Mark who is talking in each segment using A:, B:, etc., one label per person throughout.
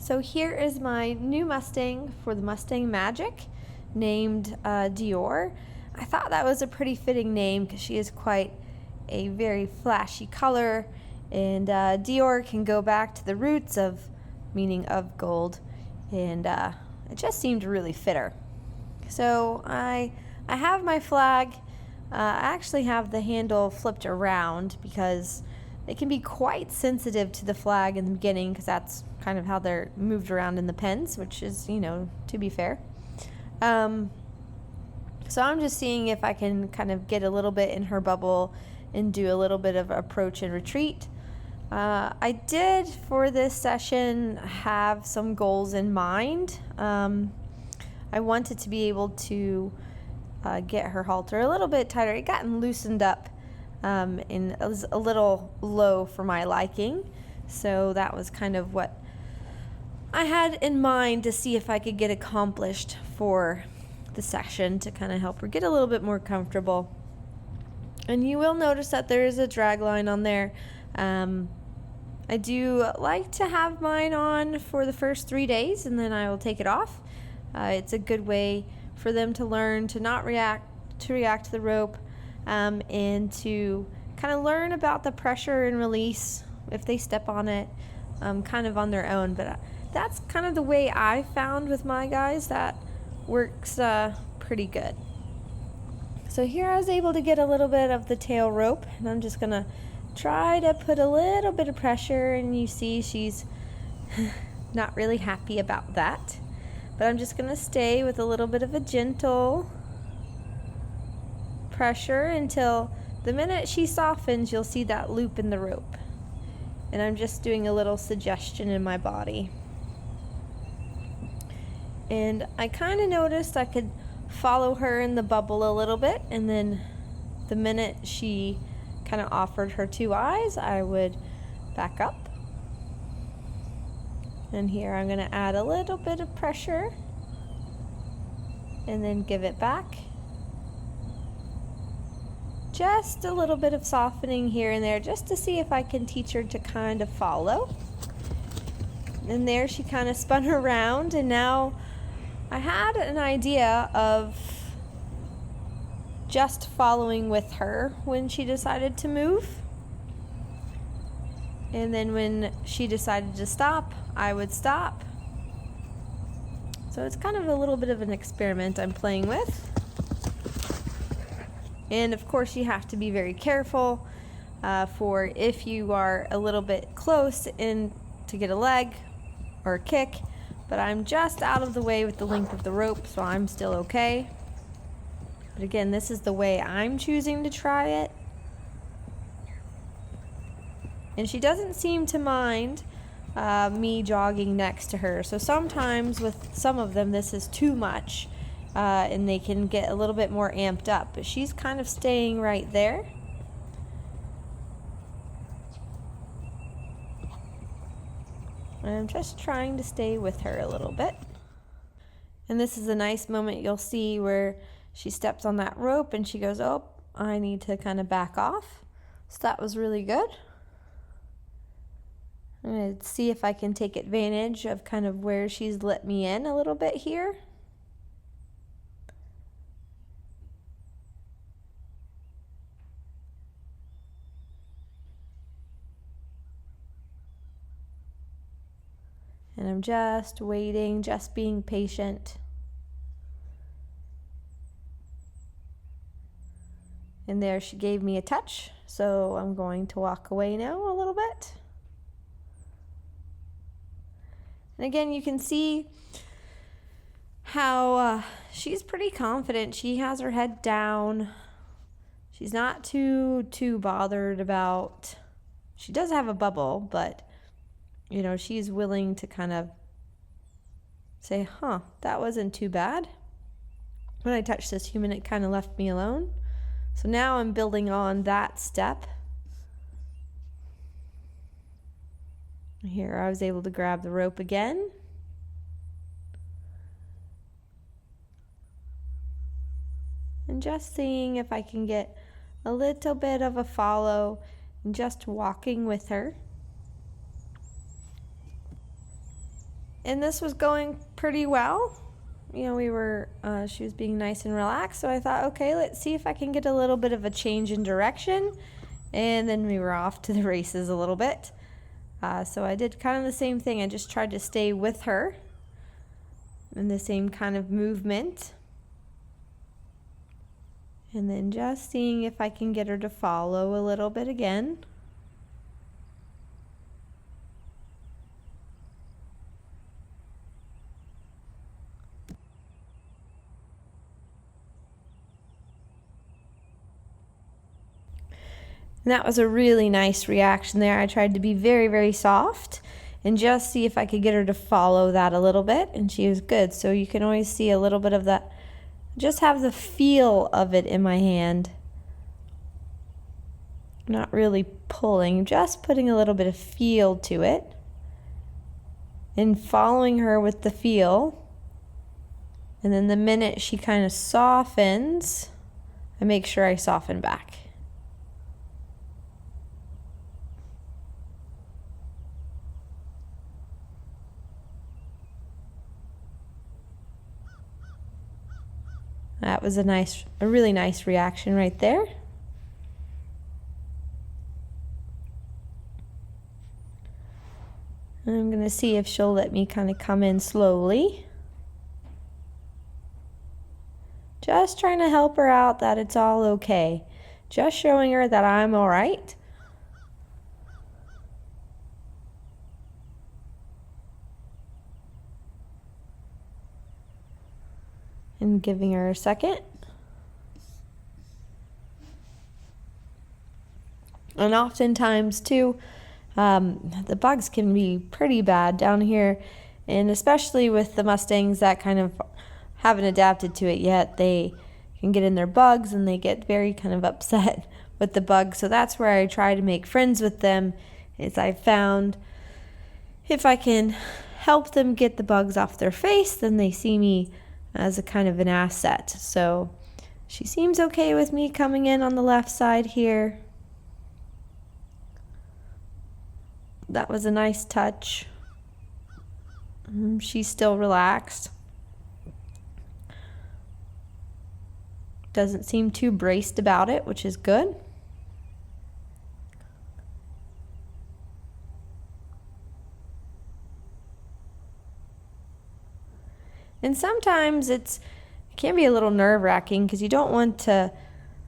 A: So here is my new Mustang for the Mustang Magic, named Dior. I thought that was a pretty fitting name because she is quite a very flashy color, and Dior can go back to the roots of meaning of gold, and it just seemed to really fit her. So I have my flag. I actually have the handle flipped around because they can be quite sensitive to the flag in the beginning, because that's kind of how they're moved around in the pens, which is, you know, to be fair. So I'm just seeing if I can kind of get a little bit in her bubble and do a little bit of approach and retreat. I did, for this session, have some goals in mind. I wanted to be able to get her halter a little bit tighter. It gotten loosened up, and it was a little low for my liking. So that was kind of what I had in mind to see if I could get accomplished for the session, to kind of help her get a little bit more comfortable. And you will notice that there is a drag line on there. I do like to have mine on for the first 3 days, and then I will take it off. It's a good way for them to learn to not react to the rope, and to kind of learn about the pressure and release if they step on it, kind of on their own. But that's kind of the way I found with my guys that works pretty good. So here I was able to get a little bit of the tail rope, and I'm just gonna try to put a little bit of pressure, and you see she's not really happy about that. But I'm just gonna stay with a little bit of a gentle pressure until the minute she softens, you'll see that loop in the rope. And I'm just doing a little suggestion in my body. And I kind of noticed I could follow her in the bubble a little bit, and then the minute she kind of offered her two eyes, I would back up. And here I'm going to add a little bit of pressure and then give it back. Just a little bit of softening here and there, just to see if I can teach her to kind of follow. And there she kind of spun around, and now I had an idea of just following with her when she decided to move. And then when she decided to stop, I would stop. So it's kind of a little bit of an experiment I'm playing with. And of course you have to be very careful for if you are a little bit close in to get a leg or a kick. But I'm just out of the way with the length of the rope, so I'm still okay. But again, this is the way I'm choosing to try it. And she doesn't seem to mind me jogging next to her. So sometimes with some of them, this is too much, and they can get a little bit more amped up. But she's kind of staying right there. And I'm just trying to stay with her a little bit. And this is a nice moment you'll see where she steps on that rope and she goes, oh, I need to kind of back off. So that was really good. I'm going to see if I can take advantage of kind of where she's let me in a little bit here. And I'm just waiting, just being patient. And there she gave me a touch, so I'm going to walk away now a little bit. And again, you can see how she's pretty confident. She has her head down. She's not too bothered about, she does have a bubble, but you know, she's willing to kind of say, huh, that wasn't too bad. When I touched this human, it kind of left me alone. So now I'm building on that step. Here I was able to grab the rope again. And just seeing if I can get a little bit of a follow and just walking with her. and this was going pretty well. You know, she was being nice and relaxed, so I thought, okay, let's see if I can get a little bit of a change in direction. And then we were off to the races a little bit. So I did kind of the same thing. I just tried to stay with her in the same kind of movement. And then just seeing if I can get her to follow a little bit again. And that was a really nice reaction there. I tried to be very, very soft and just see if I could get her to follow that a little bit, and she was good. So you can always see a little bit of that, just have the feel of it in my hand. Not really pulling, just putting a little bit of feel to it and following her with the feel. And then the minute she kind of softens, I make sure I soften back. That was a really nice reaction right there. And I'm going to see if she'll let me kind of come in slowly. Just trying to help her out that it's all okay. Just showing her that I'm all right. And giving her a second. And oftentimes too, the bugs can be pretty bad down here, and especially with the Mustangs that kind of haven't adapted to it yet, they can get in their bugs and they get very kind of upset with the bugs. So that's where I try to make friends with them, is I found if I can help them get the bugs off their face, then they see me as a kind of an asset. So she seems okay with me coming in on the left side here. That was a nice touch. She's still relaxed. Doesn't seem too braced about it, which is good. And sometimes it can be a little nerve-wracking because you don't want to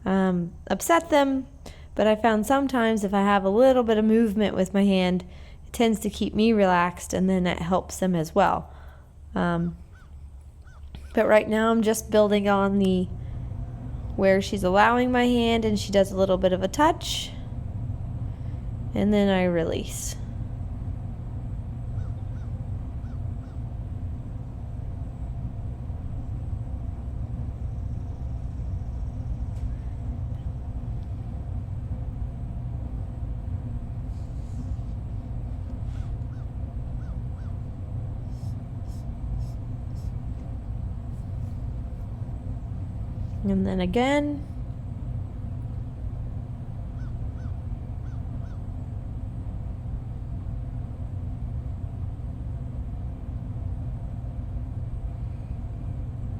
A: upset them. But I found sometimes if I have a little bit of movement with my hand, it tends to keep me relaxed, and then it helps them as well. But right now I'm just building on where she's allowing my hand, and she does a little bit of a touch, and then I release. And then again.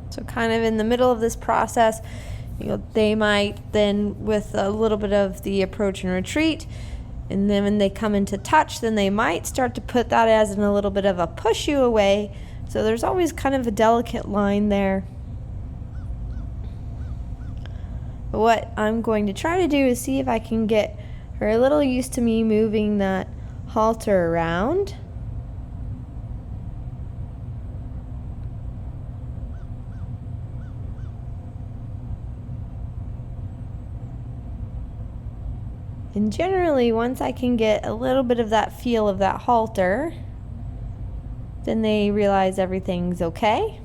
A: So kind of in the middle of this process, they might then, with a little bit of the approach and retreat, and then when they come into touch, then they might start to put that as in a little bit of a push you away. So there's always kind of a delicate line there. What I'm going to try to do is see if I can get her a little used to me moving that halter around. And generally, once I can get a little bit of that feel of that halter, then they realize everything's okay.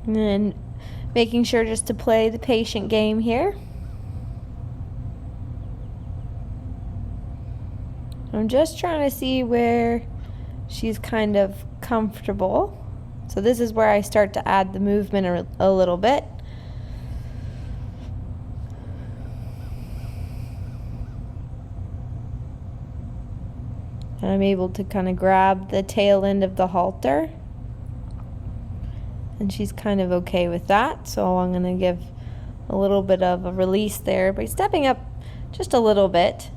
A: And then making sure just to play the patient game here. I'm just trying to see where she's kind of comfortable. So this is where I start to add the movement a little bit. And I'm able to kind of grab the tail end of the halter. And she's kind of okay with that. So I'm going to give a little bit of a release there by stepping up just a little bit.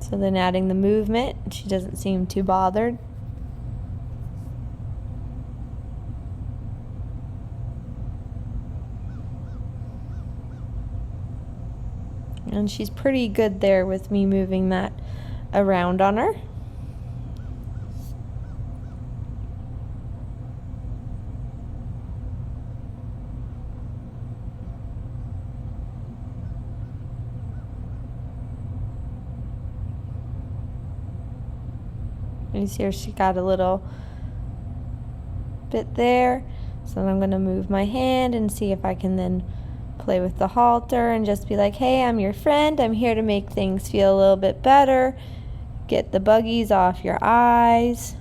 A: So then adding the movement, she doesn't seem too bothered. And she's pretty good there with me moving that around on her. You see her, she got a little bit there. So then I'm going to move my hand and see if I can then play with the halter and just be like, hey, I'm your friend. I'm here to make things feel a little bit better. Get the buggies off your eyes.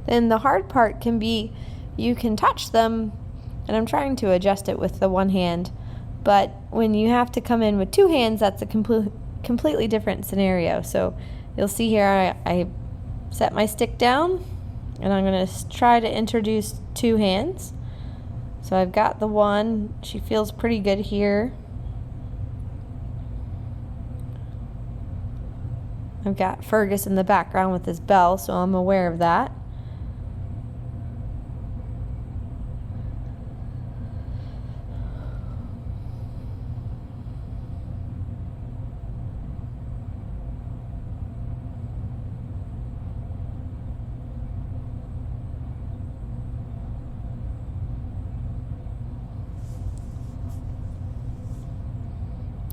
A: Then the hard part can be you can touch them, and I'm trying to adjust it with the one hand, but when you have to come in with two hands, that's a completely different scenario. So you'll see here I set my stick down, and I'm going to try to introduce two hands. So I've got the one, she feels pretty good here. I've got Fergus in the background with his bell, so I'm aware of that.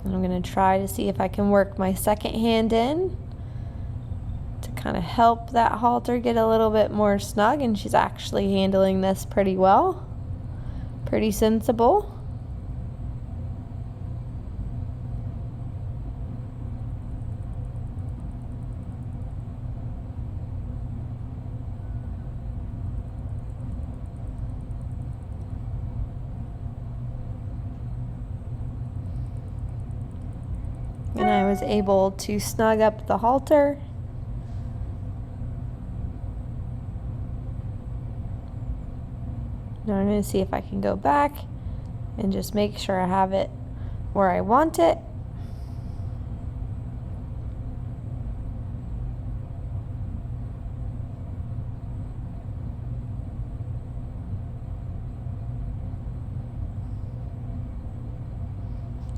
A: And I'm going to try to see if I can work my second hand in to kind of help that halter get a little bit more snug, and she's actually handling this pretty well, pretty sensible. And I was able to snug up the halter. Now I'm going to see if I can go back and just make sure I have it where I want it.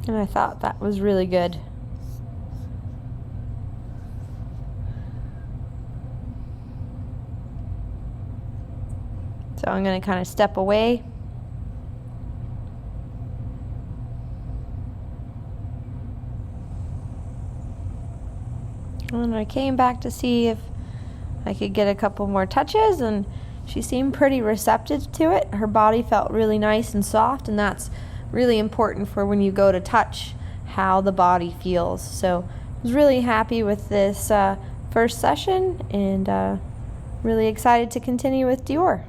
A: And I thought that was really good. So I'm going to kind of step away. And I came back to see if I could get a couple more touches, and she seemed pretty receptive to it. Her body felt really nice and soft, and that's really important for when you go to touch how the body feels. So I was really happy with this first session, and really excited to continue with Dior.